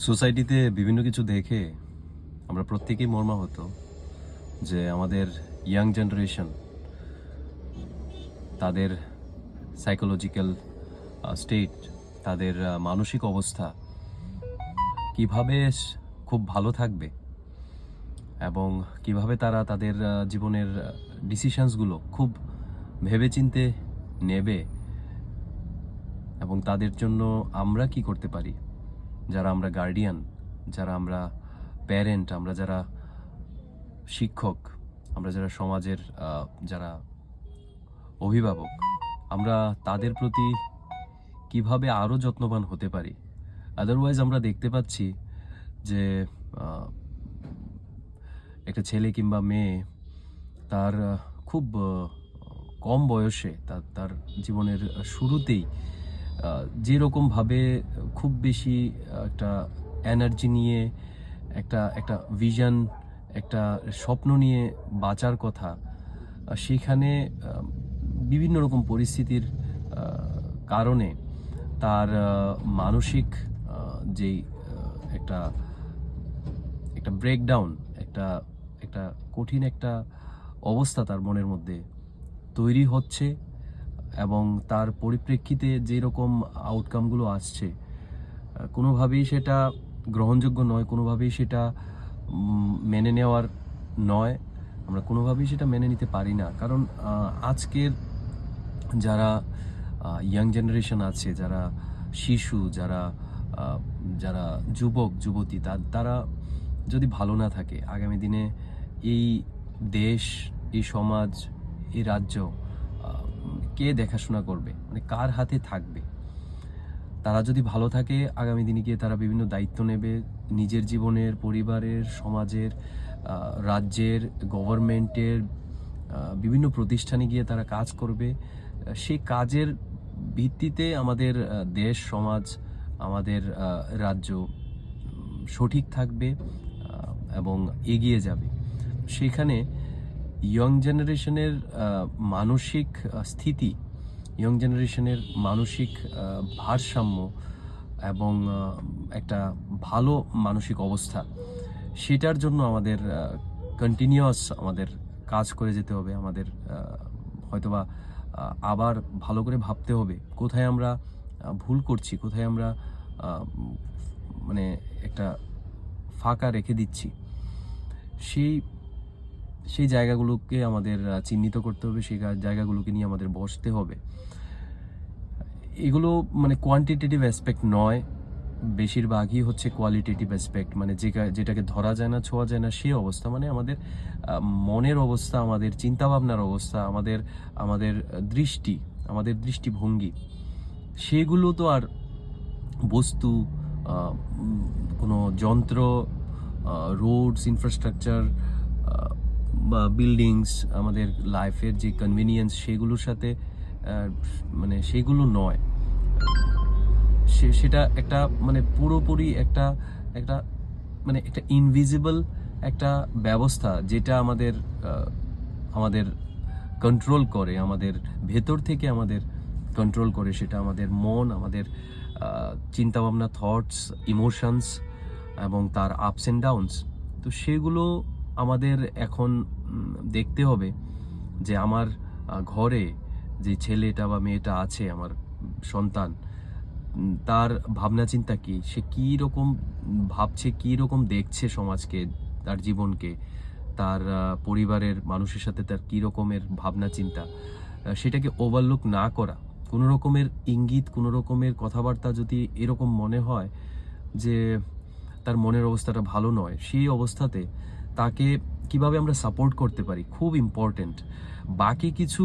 সোসাইটিতে বিভিন্ন কিছু দেখে আমরা প্রত্যেকেই মর্মাহত যে আমাদের ইয়াং জেনারেশন তাদের সাইকোলজিক্যাল স্টেট, তাদের মানসিক অবস্থা কিভাবে খুব ভালো থাকবে এবং কিভাবে তারা তাদের জীবনের ডিসিশনসগুলো খুব ভেবেচিন্তে নেবে এবং তাদের জন্য আমরা কি করতে পারি, যারা আমরা গার্ডিয়ান, যারা আমরা প্যারেন্ট, আমরা যারা শিক্ষক, আমরা যারা সমাজের যারা অভিভাবক, আমরা তাদের প্রতি কিভাবে আরও যত্নবান হতে পারি। আদারওয়াইজ আমরা দেখতে পাচ্ছি যে একটা ছেলে কিংবা মেয়ে তার খুব কম বয়সে তার জীবনের শুরুতেই যেরকমভাবে খুব বেশি একটা এনার্জি নিয়ে একটা ভিশন, একটা স্বপ্ন নিয়ে বাঁচার কথা, সেখানে বিভিন্ন রকম পরিস্থিতির কারণে তার মানসিক যেই একটা একটা ব্রেকডাউন, একটা কঠিন একটা অবস্থা তার মনের মধ্যে তৈরি হচ্ছে এবং তার পরিপ্রেক্ষিতে যেরকম আউটকামগুলো আসছে কোনোভাবেই সেটা গ্রহণযোগ্য নয়, কোনোভাবেই সেটা মেনে নেওয়ার নয়। আমরা কোনোভাবেই সেটা মেনে নিতে পারি না, কারণ আজকের যারা ইয়াং জেনারেশন আছে, যারা শিশু, যারা যারা যুবক যুবতী, তারা যদি ভালো না থাকে, আগামী দিনে এই দেশ, এই সমাজ, এই রাজ্য কে দেখাশোনা করবে, মানে কার হাতে থাকবে? তারা যদি ভালো থাকে, আগামী দিনে গিয়ে তারা বিভিন্ন দায়িত্ব নেবে নিজের জীবনের, পরিবারের, সমাজের, রাজ্যের, গভর্নমেন্টের বিভিন্ন প্রতিষ্ঠানে গিয়ে তারা কাজ করবে। সেই কাজের ভিত্তিতে আমাদের দেশ, সমাজ, আমাদের রাজ্য সঠিক থাকবে এবং এগিয়ে যাবে। সেখানে ইয়ং জেনারেশনের মানসিক স্থিতি, ইয়ং জেনারেশনের মানসিক ভারসাম্য এবং একটা ভালো মানসিক অবস্থা, সেটার জন্য আমাদের কন্টিনিউয়াস আমাদের কাজ করে যেতে হবে। আমাদের হয়তোবা আবার ভালো করে ভাবতে হবে কোথায় আমরা ভুল করছি, কোথায় আমরা মানে একটা ফাঁকা রেখে দিচ্ছি। সেই জায়গাগুলোকে আমাদের চিহ্নিত করতে হবে, সেই জায়গাগুলোকে নিয়ে আমাদের বসতে হবে। এগুলো মানে কোয়ান্টিটেটিভ অ্যাসপেক্ট নয়, বেশিরভাগই হচ্ছে কোয়ালিটেটিভ অ্যাসপেক্ট, মানে যেটাকে ধরা যায় না, ছোঁয়া যায় না, সেই অবস্থা। মানে আমাদের মনের অবস্থা, আমাদের চিন্তাভাবনার অবস্থা, আমাদের দৃষ্টি, আমাদের দৃষ্টিভঙ্গি, সেগুলো তো আর বস্তু, কোনো যন্ত্র, রোডস, ইনফ্রাস্ট্রাকচার বা বিল্ডিংস, আমাদের লাইফের যে কনভিনিয়েন্স, সেগুলোর সাথে মানে সেগুলো নয়। সেটা একটা মানে পুরোপুরি একটা একটা মানে একটা ইনভিজিবল একটা ব্যবস্থা, যেটা আমাদের কন্ট্রোল করে, আমাদের ভেতর থেকে আমাদের কন্ট্রোল করে। সেটা আমাদের মন, আমাদের চিন্তাভাবনা, থটস, ইমোশনস এবং তার আপস অ্যান্ড ডাউনস। তো সেগুলো আমাদের এখন দেখতে হবে যে আমার ঘরে যে ছেলেটা বা মেয়েটা আছে, আমার সন্তান, তার ভাবনা চিন্তা কি, সে কী রকম ভাবছে, কী রকম দেখছে সমাজকে, তার জীবনকে, তার পরিবারের মানুষের সাথে তার কী রকমের ভাবনা চিন্তা, সেটাকে ওভারলুক না করা। কোনো রকমের ইঙ্গিত, কোনো রকমের কথাবার্তা যদি এরকম মনে হয় যে তার মনের অবস্থাটা ভালো নয়, সেই অবস্থাতে তাকে কিভাবে আমরা সাপোর্ট করতে পারি, খুব ইম্পর্টেন্ট। বাকি কিছু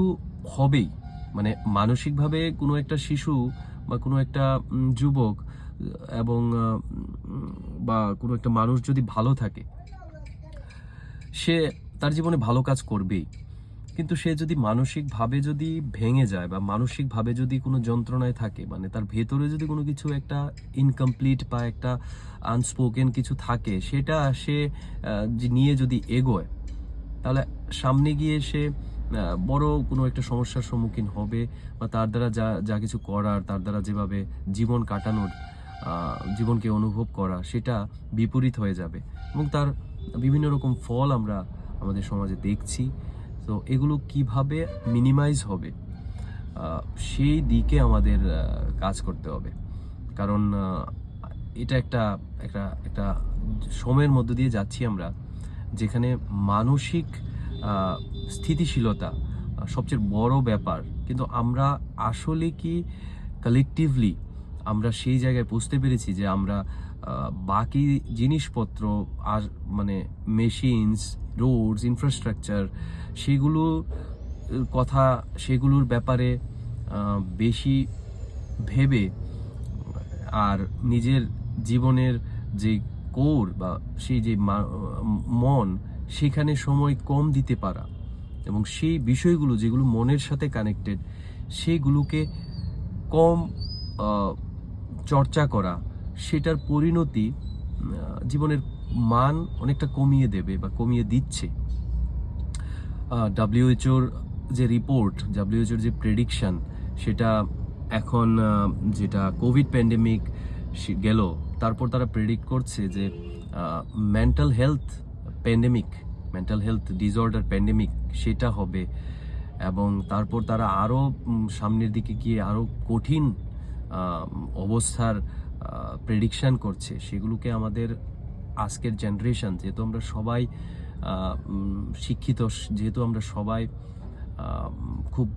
হবেই, মানে মানসিকভাবে কোনো একটা শিশু বা কোনো একটা যুবক এবং বা কোনো একটা মানুষ যদি ভালো থাকে, সে তার জীবনে ভালো কাজ করবেই। কিন্তু সে যদি মানসিকভাবে যদি ভেঙে যায় বা মানসিকভাবে যদি কোনো যন্ত্রণায় থাকে, মানে তার ভেতরে যদি কোনো কিছু একটা ইনকমপ্লিট বা একটা আনস্পোকেন কিছু থাকে, সেটা সে নিয়ে যদি এগোয়, তাহলে সামনে গিয়ে সে বড় কোনো একটা সমস্যার সম্মুখীন হবে, বা তার দ্বারা যা কিছু করার, তার দ্বারা যেভাবে জীবন কাটানোর জীবনকে অনুভব করা সেটা বিপরীত হয়ে যাবে এবং তার বিভিন্ন রকম ফল আমরা আমাদের সমাজে দেখছি। তো এগুলো কিভাবে মিনিমাইজ হবে সেই দিকে আমাদের কাজ করতে হবে, কারণ এটা একটা একটা একটা সময়ের মধ্য দিয়ে যাচ্ছি আমরা, যেখানে মানসিক স্থিতিশীলতা সবচেয়ে বড় ব্যাপার, কিন্তু আমরা আসলে কি কালেকটিভলি আমরা সেই জায়গায় বুঝতে পেরেছি যে আমরা বাকি জিনিসপত্র আর মানে মেশিনস, রোডস, ইনফ্রাস্ট্রাকচার সেগুলোর কথা, সেগুলোর ব্যাপারে বেশি ভেবে আর নিজের জীবনের যে কোর বা সেই যে মন, সেখানে সময় কম দিতে পারা এবং সেই বিষয়গুলো যেগুলো মনের সাথে কানেক্টেড সেগুলোকে কম চর্চা করা, সেটার পরিণতি জীবনের মান অনেকটা কমিয়ে দেবে বা কমিয়ে দিচ্ছে। ডাব্লিউএইচওর যে রিপোর্ট, ডাব্লিউএইচওর যে প্রেডিকশন, সেটা এখন যেটা কোভিড প্যান্ডেমিক গেল, তারপর তারা প্রেডিক্ট করছে যে মেন্টাল হেলথ ডিসঅর্ডার প্যান্ডেমিক সেটা হবে, এবং তারপর তারা আরও সামনের দিকে গিয়ে আরও কঠিন অবস্থার প্রেডিকশন করছে। সেগুলোকে আমাদের আজকের জেনারেশন, যেহেতু আমরা সবাই শিক্ষিত, যেহেতু আমরা সবাই খুব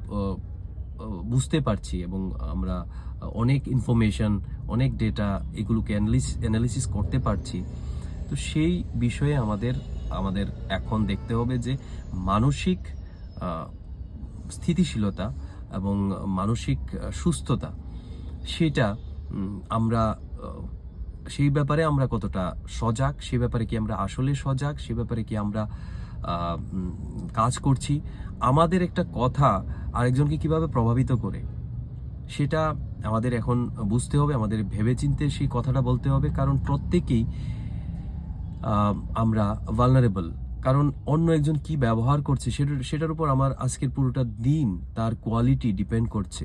বুঝতে পারছি এবং আমরা অনেক ইনফরমেশন, অনেক ডেটা এগুলোকে অ্যানালিসিস করতে পারছি, তো সেই বিষয়ে আমাদের এখন দেখতে হবে যে মানসিক স্থিতিশীলতা এবং মানসিক সুস্থতা, সেটা আমরা সেই ব্যাপারে আমরা কতটা সজাগ, সে ব্যাপারে কি আমরা আসলে সজাগ, সে ব্যাপারে কি আমরা কাজ করছি, আমাদের একটা কথা আরেকজনকে কিভাবে প্রভাবিত করে সেটা আমাদের এখন বুঝতে হবে, আমাদের ভেবেচিন্তে সেই কথাটা বলতে হবে, কারণ প্রত্যেকেই আমরা ভালনারেবল। কারণ অন্য একজন কি ব্যবহার করছে সেটার উপর আমার আজকের পুরোটা দিন, তার কোয়ালিটি ডিপেন্ড করছে।